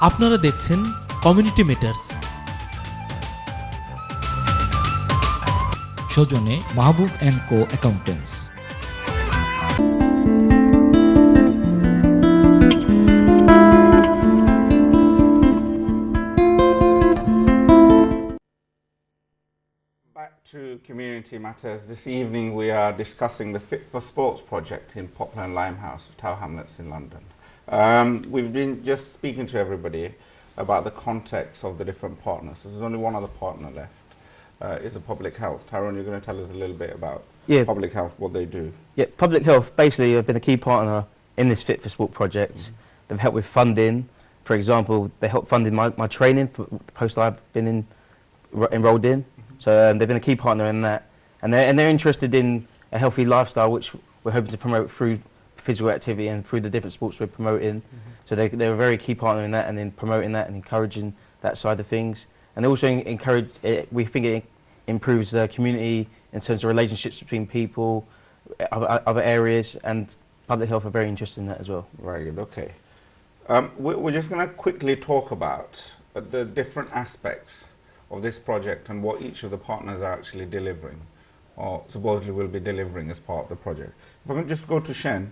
আপনারা দেখছেন community matters. সৌজন্যে Mahbub and co accountants. Back to Community Matters. This evening we are discussing the Fit for Sports project in Poplar and Limehouse, Tower Hamlets in London. We've been just speaking to everybody about the context of the different partners. There's only one other partner left, is the public health. Tyrone, you're going to tell us a little bit about public health, what they do. Yeah, public health basically have been a key partner in this Fit for Sport project. They've helped with funding. For example, they helped funding my training for the post I've been enrolled in. So they've been a key partner in that, and they're interested in a healthy lifestyle, which we're hoping to promote through physical activity and through the different sports we're promoting. So they're a very key partner in that, and in promoting that and encouraging that side of things. And they also encourage. We think it improves the community in terms of relationships between people, other areas, and public health are very interested in that as well. Very good. Okay, we're just going to quickly talk about the different aspects of this project and what each of the partners are actually delivering, or supposedly will be delivering as part of the project. If I can just go to Shen,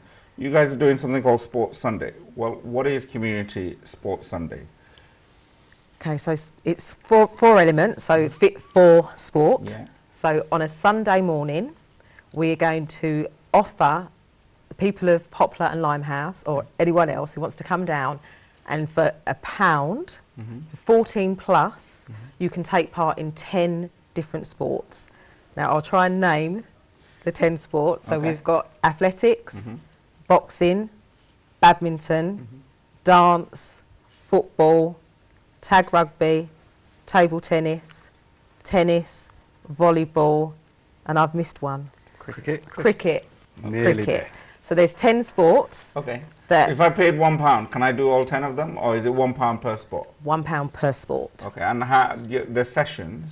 you guys are doing something called Sports Sunday. Well, what is Community Sports Sunday? Okay, so it's four elements, so fit for sport. Yeah. So on a Sunday morning, we're going to offer the people of Poplar and Limehouse, or anyone else who wants to come down, and for £1, for 14 plus, you can take part in 10 different sports. Now I'll try and name the 10 sports. So we've got athletics, boxing, badminton, dance, football, tag rugby, table tennis, tennis, volleyball, and I've missed one. Cricket. Nearly there. So there's 10 sports. Okay. That If I paid £1, can I do all 10 of them, or is it £1 per sport? £1 per sport. Okay, and the sessions,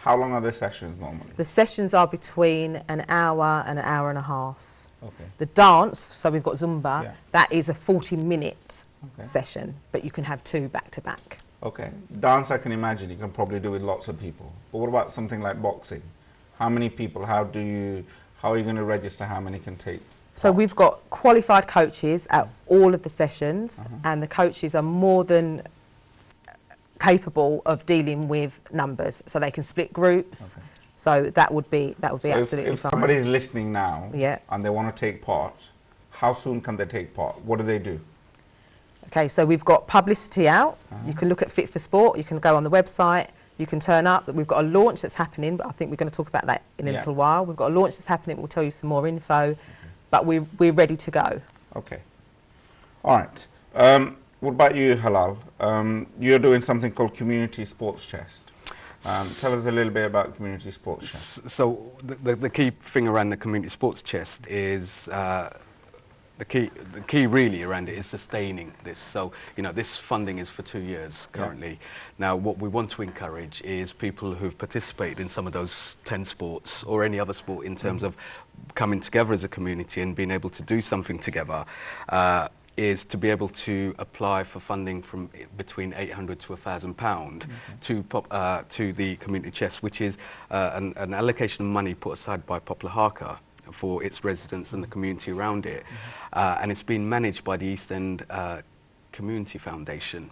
how long are the sessions normally? The sessions are between an hour and an hour and a half. Okay. The dance, so we've got Zumba, Yeah. that is a 40-minute Okay. session, but you can have 2 back to back. Okay. Dance, I can imagine you can probably do with lots of people. But what about something like boxing? How many people? How are you going to register how many can take? So we've got qualified coaches at all of the sessions, and the coaches are more than capable of dealing with numbers, so they can split groups. Okay. So that would be So absolutely if fine. somebody's listening now, Yeah. and they want to take part, how soon can they take part? What do they do? Okay, so we've got publicity out. You can look at Fit for Sport. You can go on the website. You can turn up. We've got a launch that's happening, but I think we're going to talk about that in a little while. We've got a launch that's happening. We'll tell you some more info, but we're ready to go. Okay. All right. What about you, Halal? You're doing something called Community Sports Chest. Tell us a little bit about Community Sports Chest. So the key thing around the Community Sports Chest is the key really around it is sustaining this. So, you know, this funding is for 2 years currently. Now, what we want to encourage is people who've participated in some of those 10 sports or any other sport in terms of coming together as a community and being able to do something together, is to be able to apply for funding from between £800 to £1,000 to the Community Chest, which is an allocation of money put aside by Poplar Harker for its residents and the community around it, and it's been managed by the East End Community Foundation.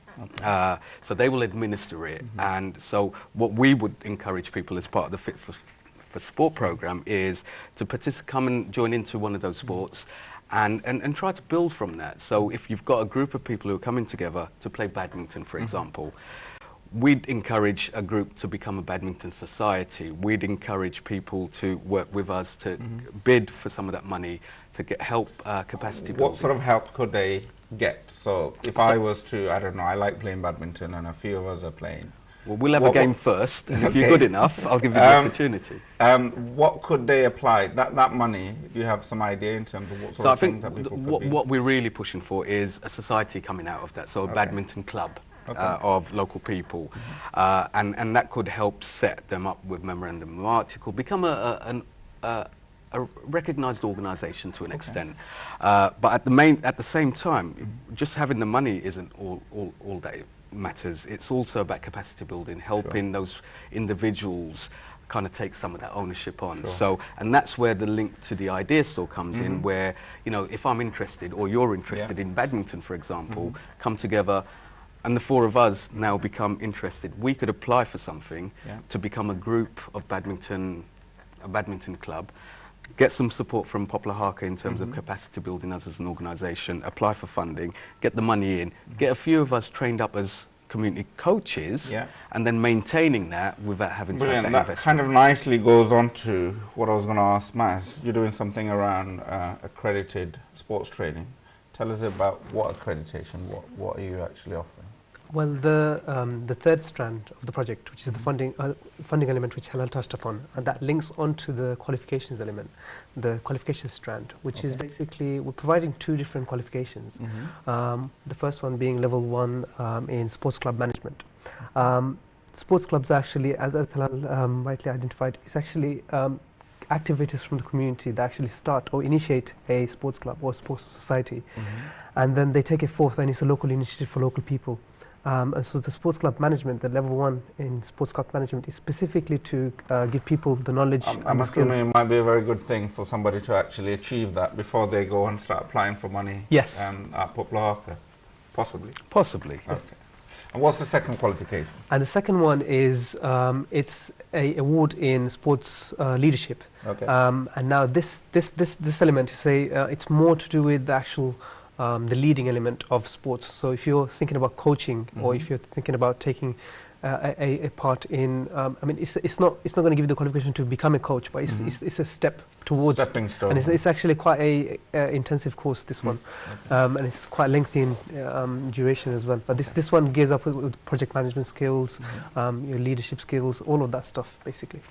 So they will administer it, and so what we would encourage people as part of the Fit for Sport programme is to come and join into one of those sports and try to build from that. So if you've got a group of people who are coming together to play badminton, for example, we'd encourage a group to become a badminton society. We'd encourage people to work with us to bid for some of that money to get help capacity building. What sort of help could they get? So if I was to, I don't know, I like playing badminton and a few of us are playing. Well, we'll have a game first, and if you're good enough, I'll give you the opportunity. What could they apply? That money, do you have some idea in terms of what sort of things that people could be? What we're really pushing for is a society coming out of that, so a badminton club. Of local people, and that could help set them up with memorandum of article, become a recognised organisation to an extent, but at the same time, just having the money isn't all that it matters. It's also about capacity building, helping those individuals kind of take some of that ownership on. So, and that's where the link to the idea store comes in, where, you know, if I'm interested or you're interested in badminton, for example, come together, and the four of us now become interested. We could apply for something to become a group of a badminton club, get some support from Poplar Harker in terms of capacity building us as an organisation, apply for funding, get the money in, get a few of us trained up as community coaches, and then maintaining that without having to have that investment. That kind of nicely goes on to what I was going to ask Maz. You're doing something around accredited sports training. Tell us about what accreditation, what are you actually offering? Well, the third strand of the project, which is the funding element, which Halal touched upon, and that links onto the qualifications element, the qualifications strand, which is basically we're providing two different qualifications. The first one being level 1 in sports club management. Sports clubs actually, as Halal rightly identified, is actually activators from the community that actually start or initiate a sports club or sports society, and then they take it forth, and it's a local initiative for local people. And so the sports club management, the level 1 in sports club management, is specifically to give people the knowledge I'm assuming it might be a very good thing for somebody to actually achieve that before they go and start applying for money at Poplar Harker, possibly? Possibly. Okay. And what's the second qualification? And the second one is it's a award in sports leadership. Okay. And now this element is it's more to do with the actual the leading element of sports. So if you're thinking about coaching, or if you're thinking about taking a part in, I mean, it's not going to give you the qualification to become a coach, but it's a step towards. Stepping stone. And it's actually quite a intensive course, this one, and it's quite lengthy in duration as well. But this one gears up with project management skills, your leadership skills, all of that stuff, basically.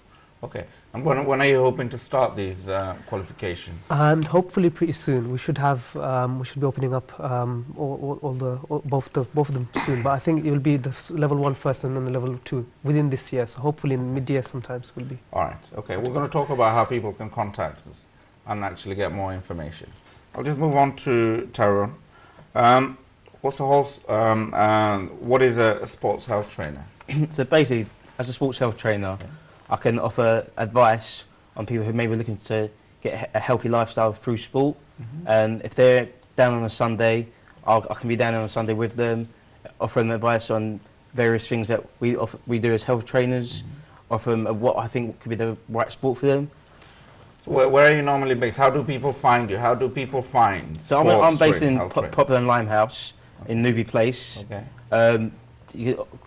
Okay. And when are you hoping to start these qualifications? And hopefully pretty soon. We should have we should be opening up both of them soon. But I think it will be the level 1 first, and then the level 2 within this year. So hopefully in mid-year sometimes will be. All right. Okay. We're going to talk about how people can contact us and actually get more information. I'll just move on to Tyrone. What's the whole? What is a sports health trainer? So basically, as a sports health trainer, I can offer advice on people who may be looking to get a healthy lifestyle through sport. And if they're down on a Sunday, I can be down on a Sunday with them, offering advice on various things that we do as health trainers, offer them what I think could be the right sport for them. Where are you normally based? How do people find you? How do people find? So I'm based in Poplar and Limehouse in Newby Place. Okay.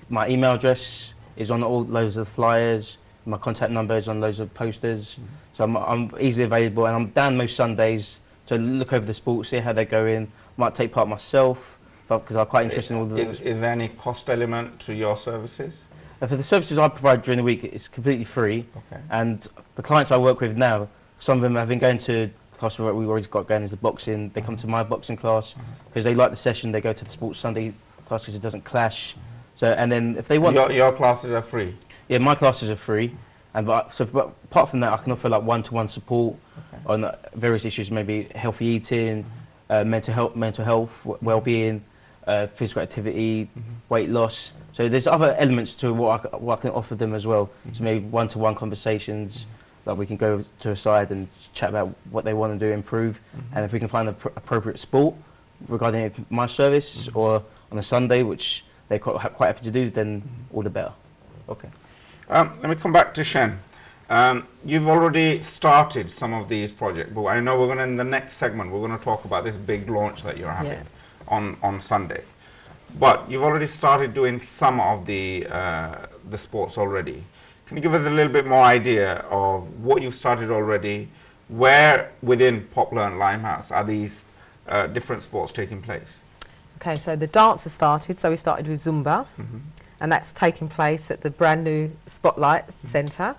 My email address is on loads of flyers. My contact number is on loads of posters, so I'm easily available, and I'm down most Sundays to look over the sports, see how they're going. Might take part myself, because I'm quite interested in all the... Is there any cost element to your services? For the services I provide during the week, it's completely free, and the clients I work with now, some of them have been going to class we've already got going is the boxing. They come to my boxing class because they like the session. They go to the sports Sunday class because it doesn't clash. So, and then if they want... Your classes are free? Yeah, my classes are free, and but apart from that, I can offer like one-to-one support on various issues, maybe healthy eating, mental health, well-being, physical activity, weight loss. So there's other elements to what I can offer them as well. So maybe one-to-one conversations, like we can go to a side and chat about what they want to do, improve, and if we can find the appropriate sport regarding my service or on a Sunday, which they're quite happy to do, then all the better. Okay. Let me come back to Shen. You've already started some of these projects, but I know in the next segment, we're going to talk about this big launch that you're having on Sunday. But you've already started doing some of the sports already. Can you give us a little bit more idea of what you've started already? Where within Poplar and Limehouse are these different sports taking place? Okay, so the dance has started. So we started with Zumba. And that's taking place at the brand new Spotlight Centre.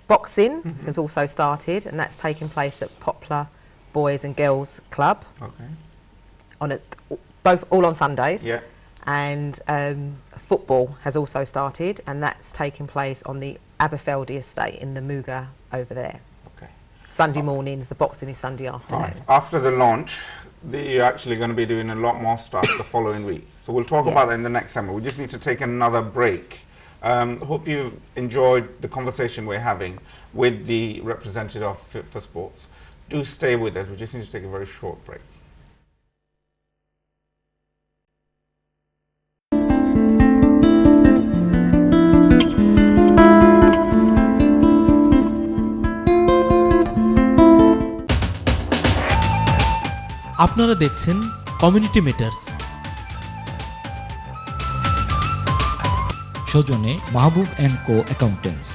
Boxing has also started, and that's taking place at Poplar Boys and Girls Club. Okay. All on Sundays. Yeah. And football has also started, and that's taking place on the Aberfeldy estate in the Muga over there. Okay. Sunday mornings, the boxing is Sunday afternoon. Right. After the launch, you're actually going to be doing a lot more stuff the following week. So we'll talk about that in the next summer. We just need to take another break. Hope you enjoyed the conversation we're having with the representative of Fit for Sports. Do stay with us. We just need to take a very short break. আপনারা দেখছেন community matters. সৌজন্যে Mahbub and co accountants.